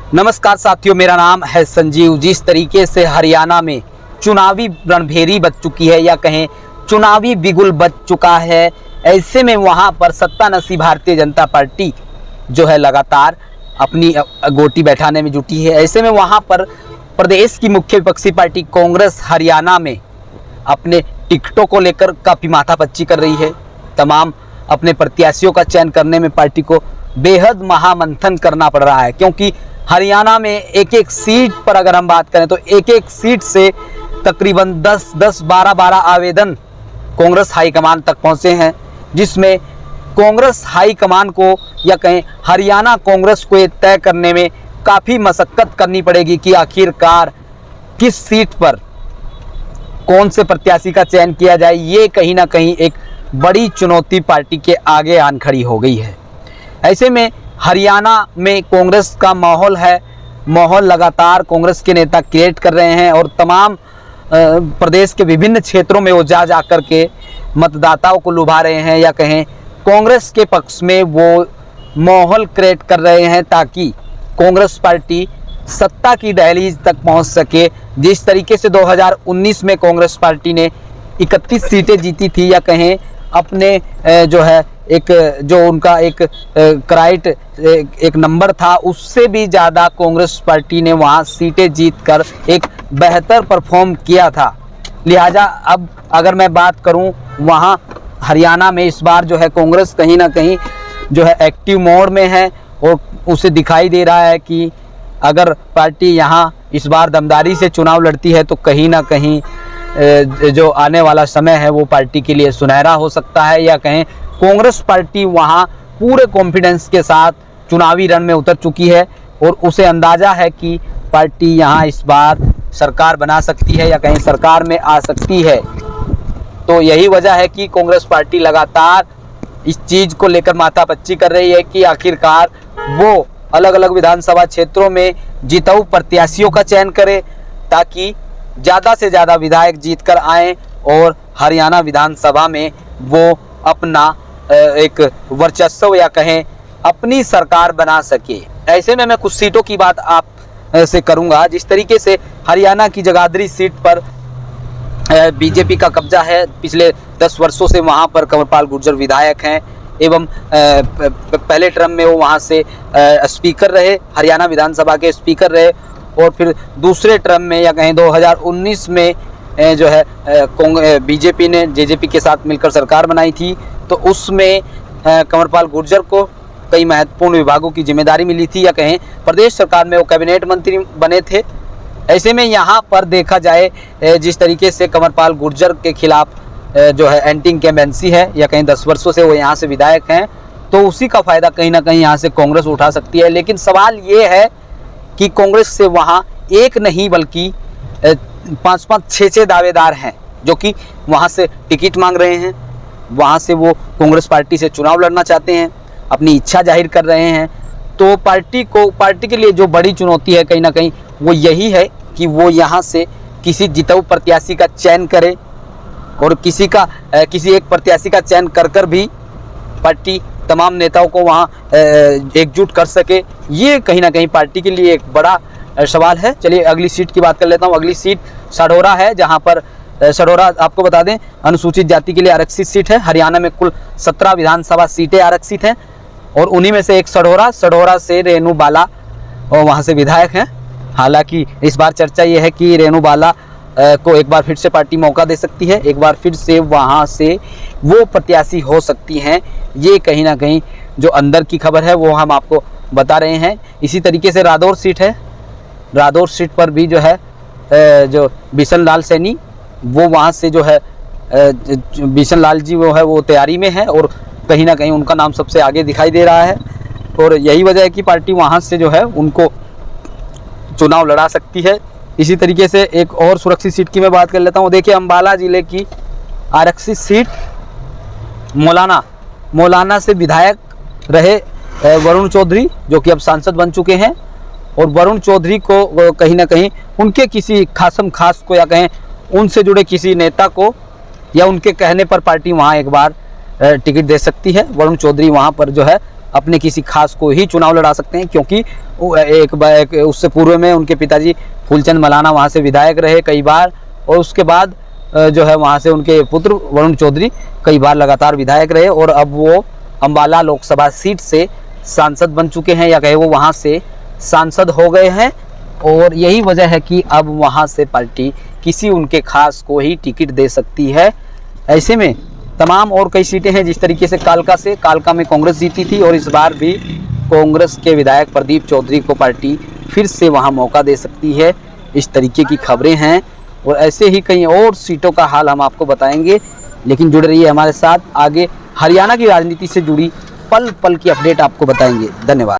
नमस्कार साथियों, मेरा नाम है संजीव। जिस तरीके से हरियाणा में चुनावी रणभेरी बज चुकी है या कहें चुनावी बिगुल बज चुका है, ऐसे में वहां पर सत्तानशीन भारतीय जनता पार्टी जो है लगातार अपनी गोटी बैठाने में जुटी है। ऐसे में वहां पर प्रदेश की मुख्य विपक्षी पार्टी कांग्रेस हरियाणा में अपने टिकटों को लेकर काफ़ी माथापच्ची कर रही है। तमाम अपने प्रत्याशियों का चयन करने में पार्टी को बेहद महामंथन करना पड़ रहा है, क्योंकि हरियाणा में एक एक सीट पर अगर हम बात करें तो एक एक सीट से तकरीबन 12 आवेदन कांग्रेस हाईकमान तक पहुंचे हैं, जिसमें कांग्रेस हाईकमान को या कहें हरियाणा कांग्रेस को ये तय करने में काफ़ी मशक्क़त करनी पड़ेगी कि आखिरकार किस सीट पर कौन से प्रत्याशी का चयन किया जाए। ये कहीं ना कहीं एक बड़ी चुनौती पार्टी के आगे आन खड़ी हो गई है। ऐसे में हरियाणा में कांग्रेस का माहौल लगातार कांग्रेस के नेता क्रिएट कर रहे हैं और तमाम प्रदेश के विभिन्न क्षेत्रों में वो जा कर के मतदाताओं को लुभा रहे हैं या कहें कांग्रेस के पक्ष में वो माहौल क्रिएट कर रहे हैं ताकि कांग्रेस पार्टी सत्ता की दहलीज तक पहुंच सके। जिस तरीके से 2019 में कांग्रेस पार्टी ने 31 सीटें जीती थी या कहें अपने जो है जो उनका एक नंबर था, उससे भी ज़्यादा कांग्रेस पार्टी ने वहां सीटें जीतकर एक बेहतर परफॉर्म किया था। लिहाजा अब अगर मैं बात करूं वहां हरियाणा में इस बार जो है कांग्रेस कहीं ना कहीं जो है एक्टिव मोड में है और उसे दिखाई दे रहा है कि अगर पार्टी यहां इस बार दमदारी से चुनाव लड़ती है तो कहीं ना कहीं जो आने वाला समय है वो पार्टी के लिए सुनहरा हो सकता है या कहें कांग्रेस पार्टी वहां पूरे कॉन्फिडेंस के साथ चुनावी रण में उतर चुकी है और उसे अंदाज़ा है कि पार्टी यहां इस बार सरकार बना सकती है या कहीं सरकार में आ सकती है। तो यही वजह है कि कांग्रेस पार्टी लगातार इस चीज़ को लेकर माथापच्ची कर रही है कि आखिरकार वो अलग अलग विधानसभा क्षेत्रों में जिताऊ प्रत्याशियों का चयन करे ताकि ज़्यादा से ज़्यादा विधायक जीत कर आएँ और हरियाणा विधानसभा में वो अपना एक वर्चस्व या कहें अपनी सरकार बना सके। ऐसे में मैं कुछ सीटों की बात आप से करूंगा। जिस तरीके से हरियाणा की जगाधरी सीट पर बीजेपी का कब्जा है, पिछले 10 वर्षों से वहां पर कंवरपाल गुर्जर विधायक हैं एवं पहले टर्म में वो वहां से स्पीकर रहे, हरियाणा विधानसभा के स्पीकर रहे और फिर दूसरे टर्म में या कहें 2019 में जो है बीजेपी ने जेजेपी के साथ मिलकर सरकार बनाई थी, तो उसमें कंवरपाल गुर्जर को कई महत्वपूर्ण विभागों की जिम्मेदारी मिली थी या कहें प्रदेश सरकार में वो कैबिनेट मंत्री बने थे। ऐसे में यहाँ पर देखा जाए जिस तरीके से कंवरपाल गुर्जर के खिलाफ जो है एंटी इंकम्बेंसी है या कहीं 10 वर्षों से वो यहाँ से विधायक हैं, तो उसी का फ़ायदा कहीं ना कहीं यहाँ से कांग्रेस उठा सकती है। लेकिन सवाल ये है कि कांग्रेस से वहाँ एक नहीं बल्कि 5-6 दावेदार हैं जो कि वहाँ से टिकट मांग रहे हैं, वहाँ से वो कांग्रेस पार्टी से चुनाव लड़ना चाहते हैं, अपनी इच्छा जाहिर कर रहे हैं। तो पार्टी के लिए जो बड़ी चुनौती है कहीं ना कहीं वो यही है कि वो यहाँ से किसी जिताऊ प्रत्याशी का चयन करे और किसी एक प्रत्याशी का चयन कर भी पार्टी तमाम नेताओं को वहाँ एकजुट कर सके। ये कहीं ना कहीं पार्टी के लिए एक बड़ा सवाल है। चलिए अगली सीट की बात कर लेता हूँ। अगली सीट सढौरा है, जहाँ पर सढौरा आपको बता दें अनुसूचित जाति के लिए आरक्षित सीट है। हरियाणा में कुल 17 विधानसभा सीटें आरक्षित हैं और उन्हीं में से एक सढौरा से रेणु बाला और वहाँ से विधायक हैं। हालांकि इस बार चर्चा ये है कि रेणु बाला को एक बार फिर से पार्टी मौका दे सकती है, एक बार फिर से वहाँ से वो प्रत्याशी हो सकती हैं। ये कहीं ना कहीं जो अंदर की खबर है वो हम आपको बता रहे हैं। इसी तरीके से रादौर सीट है, रादौर सीट पर भी जो है जो बिशन लाल सैनी वो वहाँ से जो है बिशन लाल जी वो तैयारी में है और कहीं ना कहीं उनका नाम सबसे आगे दिखाई दे रहा है और यही वजह है कि पार्टी वहाँ से जो है उनको चुनाव लड़ा सकती है। इसी तरीके से एक और सुरक्षित सीट की मैं बात कर लेता हूँ। देखिए अम्बाला जिले की आरक्षित सीट मौलाना से विधायक रहे वरुण चौधरी जो कि अब सांसद बन चुके हैं और वरुण चौधरी को कहीं ना कहीं उनके किसी खास को या कहें उनसे जुड़े किसी नेता को या उनके कहने पर पार्टी वहाँ एक बार टिकट दे सकती है। वरुण चौधरी वहाँ पर जो है अपने किसी खास को ही चुनाव लड़ा सकते हैं, क्योंकि एक उससे पूर्व में उनके पिताजी फूलचंद मलाना वहाँ से विधायक रहे कई बार, और उसके बाद जो है वहाँ से उनके पुत्र वरुण चौधरी कई बार लगातार विधायक रहे, और अब वो अम्बाला लोकसभा सीट से सांसद बन चुके हैं, या कहे वो वहाँ से सांसद हो गए हैं। और यही वजह है कि अब वहाँ से पार्टी किसी उनके खास को ही टिकट दे सकती है। ऐसे में तमाम और कई सीटें हैं, जिस तरीके से कालका में कांग्रेस जीती थी, और इस बार भी कांग्रेस के विधायक प्रदीप चौधरी को पार्टी फिर से वहां मौका दे सकती है। इस तरीके की खबरें हैं, और ऐसे ही कई और सीटों का हाल हम आपको बताएंगे, लेकिन जुड़े रहिए हमारे साथ। आगे हरियाणा की राजनीति से जुड़ी पल पल की अपडेट आपको बताएंगे। धन्यवाद।